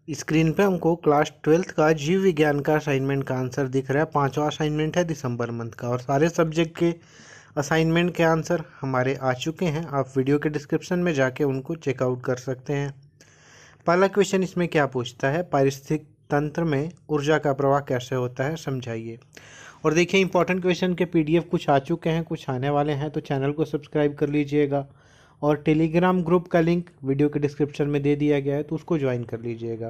Screen पे हमको class 12th का जीव विज्ञान का असाइनमेंट का आंसर दिख रहा है। 5वां असाइनमेंट है दिसंबर मंथ का और सारे सब्जेक्ट के असाइनमेंट के आंसर हमारे आ चुके हैं। आप वीडियो के डिस्क्रिप्शन में जाके उनको चेकआउट कर सकते हैं। पहला क्वेश्चन इसमें क्या पूछता है, पारिस्थितिक तंत्र में ऊर्जा का प्रवाह कैसे होता है, समझाइए। और देखिए इंपॉर्टेंट क्वेश्चन के पीडीएफ कुछ आ चुके हैं, कुछ आने वाले हैं, तो चैनल को सब्सक्राइब कर लीजिएगा और टेलीग्राम ग्रुप का लिंक वीडियो के डिस्क्रिप्शन में दे दिया गया है, तो उसको ज्वाइन कर लीजिएगा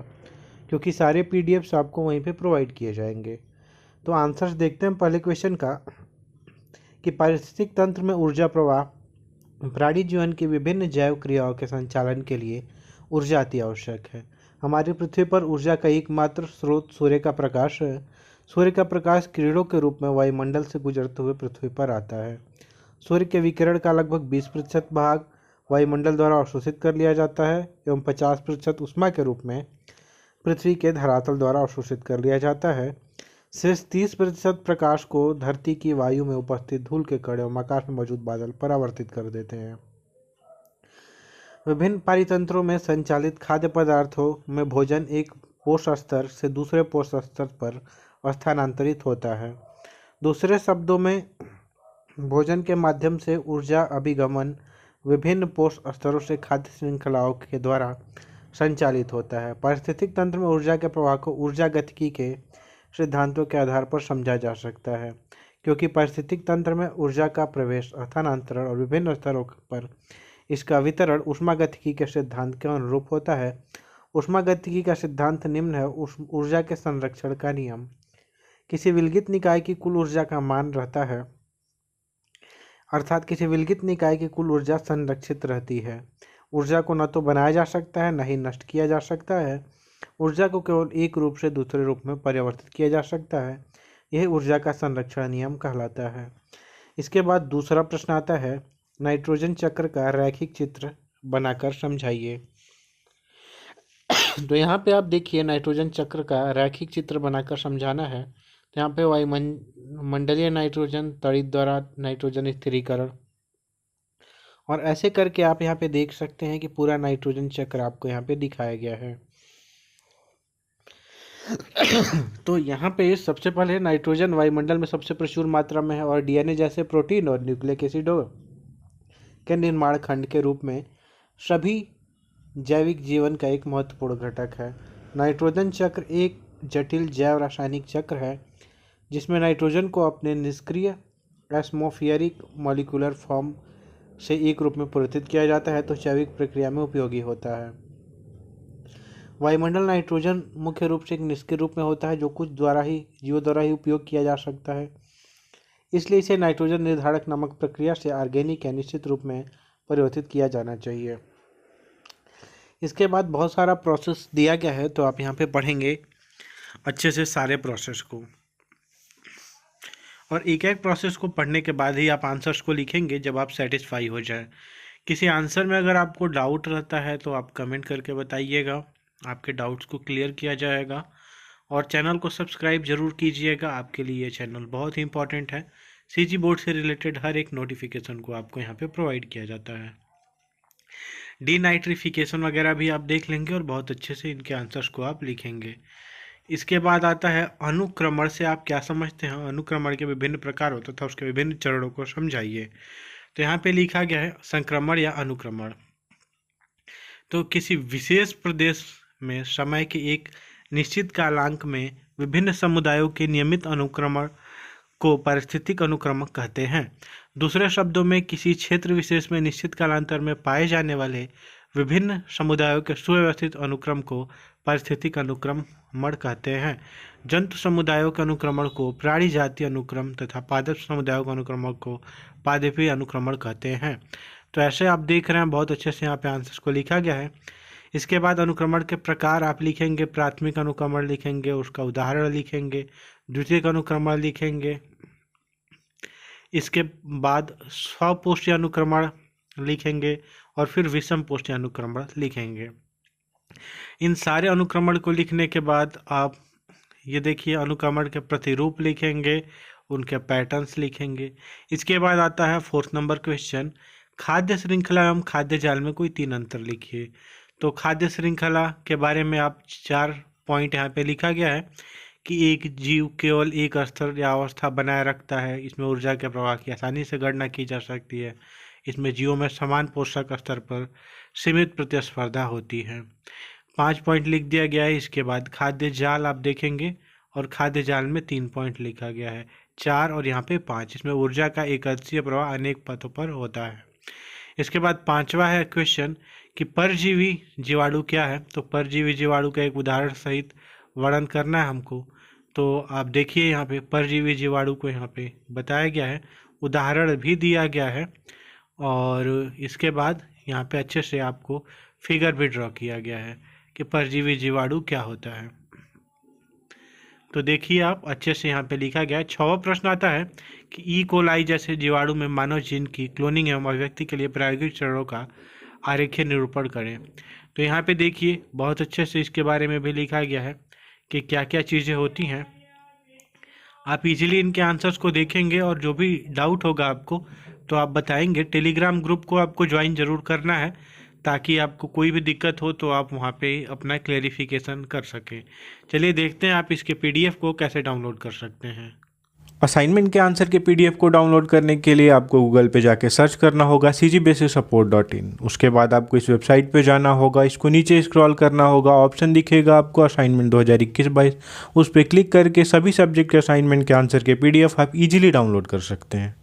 क्योंकि सारे पीडीएफ्स आपको वहीं पे प्रोवाइड किए जाएंगे। तो आंसर्स देखते हैं पहले क्वेश्चन का कि पारिस्थितिक तंत्र में ऊर्जा प्रवाह प्राणी जीवन की विभिन्न जैव क्रियाओं के संचालन के लिए ऊर्जा अति आवश्यक है। हमारी पृथ्वी पर ऊर्जा का एकमात्र स्रोत सूर्य का प्रकाश है। सूर्य का प्रकाश किरणों के रूप में वायुमंडल से गुजरते हुए पृथ्वी पर आता है। सूर्य के विकिरण का लगभग 20% भाग वायुमंडल द्वारा अवशोषित कर लिया जाता है एवं 50% ऊष्मा के रूप में पृथ्वी के धरातल द्वारा अवशोषित कर लिया जाता है। शेष 30% प्रकाश को धरती की वायु में उपस्थित धूल के कण एवं आकाश में मौजूद बादल परावर्तित कर देते हैं। विभिन्न पारितंत्रों में संचालित खाद्य पदार्थों में भोजन एक पोष स्तर से दूसरे पोष स्तर पर स्थानांतरित होता है। दूसरे शब्दों में भोजन के माध्यम से ऊर्जा अभिगमन विभिन्न पोष स्तरों से खाद्य श्रृंखलाओं के द्वारा संचालित होता है। पारिस्थितिक तंत्र में ऊर्जा के प्रवाह को ऊर्जा गतिकी के सिद्धांतों के आधार पर समझा जा सकता है, क्योंकि पारिस्थितिक तंत्र में ऊर्जा का प्रवेश, स्थानांतरण और विभिन्न स्तरों पर इसका वितरण ऊष्मागतिकी के सिद्धांत के अनुरूप होता है। ऊष्मागतिकी का सिद्धांत निम्न है। ऊर्जा के संरक्षण का नियम। किसी विलगित निकाय की कुल ऊर्जा का मान रहता है, अर्थात किसी विलगित निकाय की कुल ऊर्जा संरक्षित रहती है। ऊर्जा को न तो बनाया जा सकता है न ही नष्ट किया जा सकता है। ऊर्जा को केवल एक रूप से दूसरे रूप में परिवर्तित किया जा सकता है। यह ऊर्जा का संरक्षण नियम कहलाता है। इसके बाद दूसरा प्रश्न आता है, नाइट्रोजन चक्र का रैखिक चित्र बनाकर समझाइए। तो यहाँ पे आप देखिए नाइट्रोजन चक्र का रैखिक चित्र बनाकर समझाना है। तो यहाँ पे वायुमंडलीय नाइट्रोजन, तड़ित द्वारा नाइट्रोजन स्थिरीकरण, और ऐसे करके आप यहाँ पे देख सकते हैं कि पूरा नाइट्रोजन चक्र आपको यहाँ पे दिखाया गया है। तो यहाँ पे सबसे पहले नाइट्रोजन वायुमंडल में सबसे प्रचुर मात्रा में है और डीएनए जैसे प्रोटीन और न्यूक्लिक एसिडों के निर्माण खंड के रूप में सभी जैविक जीवन का एक महत्वपूर्ण घटक है। नाइट्रोजन चक्र एक जटिल जैव रासायनिक चक्र है जिसमें नाइट्रोजन को अपने निष्क्रिय एटमॉस्फेरिक मॉलिक्यूलर फॉर्म से एक रूप में परिवर्तित किया जाता है तो जैविक प्रक्रिया में उपयोगी होता है। वायुमंडल नाइट्रोजन मुख्य रूप से एक निष्क्रिय रूप में होता है जो कुछ जीवों द्वारा ही उपयोग किया जा सकता है, इसलिए इसे नाइट्रोजन निर्धारक नामक प्रक्रिया से ऑर्गेनिक या निश्चित रूप में परिवर्तित किया जाना चाहिए। इसके बाद बहुत सारा प्रोसेस दिया गया है, तो आप यहाँ पे पढ़ेंगे अच्छे से सारे प्रोसेस को, और एक एक प्रोसेस को पढ़ने के बाद ही आप आंसर्स को लिखेंगे जब आप सेटिस्फाई हो जाए। किसी आंसर में अगर आपको डाउट रहता है तो आप कमेंट करके बताइएगा, आपके डाउट्स को क्लियर किया जाएगा। और चैनल को सब्सक्राइब जरूर कीजिएगा, आपके लिए ये चैनल बहुत ही इंपॉर्टेंट है। सीजी बोर्ड से रिलेटेड हर एक नोटिफिकेशन को आपको यहाँ पे प्रोवाइड किया जाता है। डीनाइट्रिफिकेशन वगैरह भी आप देख लेंगे और बहुत अच्छे से इनके आंसर्स को आप लिखेंगे। इसके बाद आता है अनुक्रमण से आप क्या समझते हैं, अनुक्रमण के विभिन्न प्रकार होते तथा उसके विभिन्न चरणों को समझाइए। तो यहाँ पे लिखा गया है संक्रमण या अनुक्रमण। तो किसी विशेष प्रदेश में समय के एक निश्चित कालांक में विभिन्न समुदायों के नियमित अनुक्रमण को पारिस्थितिक अनुक्रमण कहते हैं। दूसरे शब्दों में किसी क्षेत्र विशेष में निश्चित कालांतर में पाए जाने वाले विभिन्न समुदायों के सुव्यवस्थित अनुक्रम को पारिस्थितिक अनुक्रमण कहते हैं। जंतु समुदायों के अनुक्रमण को प्राणी जातीय अनुक्रम तथा पादप समुदायों के अनुक्रमण को पादपीय अनुक्रमण कहते हैं। तो ऐसे आप देख रहे हैं बहुत अच्छे से यहाँ पे आंसर्स को लिखा गया है। इसके बाद अनुक्रमण के प्रकार आप लिखेंगे, प्राथमिक अनुक्रमण लिखेंगे, उसका उदाहरण लिखेंगे, द्वितीयक अनुक्रमण लिखेंगे, इसके बाद स्वपोषी अनुक्रमण लिखेंगे और फिर विषम पोषी अनुक्रमण लिखेंगे। इन सारे अनुक्रमण को लिखने के बाद आप ये देखिए अनुक्रमण के प्रतिरूप लिखेंगे, उनके पैटर्न्स लिखेंगे। इसके बाद आता है 4th नंबर क्वेश्चन, खाद्य श्रृंखला एवं खाद्य जाल में कोई 3 अंतर लिखिए। तो खाद्य श्रृंखला के बारे में आप 4 पॉइंट यहाँ पे लिखा गया है कि एक जीव केवल एक स्तर या अवस्था बनाए रखता है। इसमें ऊर्जा के प्रवाह की आसानी से गणना की जा सकती है। इसमें जीवों में समान पोषक स्तर पर सीमित प्रतिस्पर्धा होती है। 5 पॉइंट लिख दिया गया है। इसके बाद खाद्य जाल आप देखेंगे और खाद्य जाल में 3 पॉइंट लिखा गया है, 4 और यहाँ पे 5। इसमें ऊर्जा का एक अक्षीय प्रवाह अनेक पथों पर होता है। इसके बाद 5वां है क्वेश्चन कि परजीवी जीवाणु क्या है। तो परजीवी जीवाणु का एक उदाहरण सहित वर्णन करना है हमको। तो आप देखिए यहाँ पे परजीवी जीवाणु को यहाँ पे बताया गया है, उदाहरण भी दिया गया है और इसके बाद यहाँ पे अच्छे से आपको फिगर भी ड्रॉ किया गया है कि परजीवी जीवाणु क्या होता है। तो देखिए आप अच्छे से यहाँ पे लिखा गया है। 6वां प्रश्न आता है कि ई कोलाई जैसे जीवाणु में मानव जीन की क्लोनिंग एवं अभिव्यक्ति के लिए प्रायोगिक चरणों का आरेखीय निरूपण करें। तो यहाँ पे देखिए बहुत अच्छे से इसके बारे में भी लिखा गया है कि क्या क्या चीज़ें होती हैं। आप इजीली इनके आंसर्स को देखेंगे और जो भी डाउट होगा आपको तो आप बताएंगे। टेलीग्राम ग्रुप को आपको ज्वाइन ज़रूर करना है ताकि आपको कोई भी दिक्कत हो तो आप वहाँ पे अपना क्लेरिफिकेशन कर सकें। चलिए देखते हैं आप इसके पीडीएफ को कैसे डाउनलोड कर सकते हैं। असाइनमेंट के आंसर के पीडीएफ को डाउनलोड करने के लिए आपको गूगल पे जाके सर्च करना होगा cgbasicsupport.in। उसके बाद आपको इस वेबसाइट पे जाना होगा, इसको नीचे स्क्रॉल करना होगा, ऑप्शन दिखेगा आपको असाइनमेंट 2021-22। उस पर क्लिक करके सभी सब्जेक्ट के असाइनमेंट के आंसर के पीडीएफ आप इजीली डाउनलोड कर सकते हैं।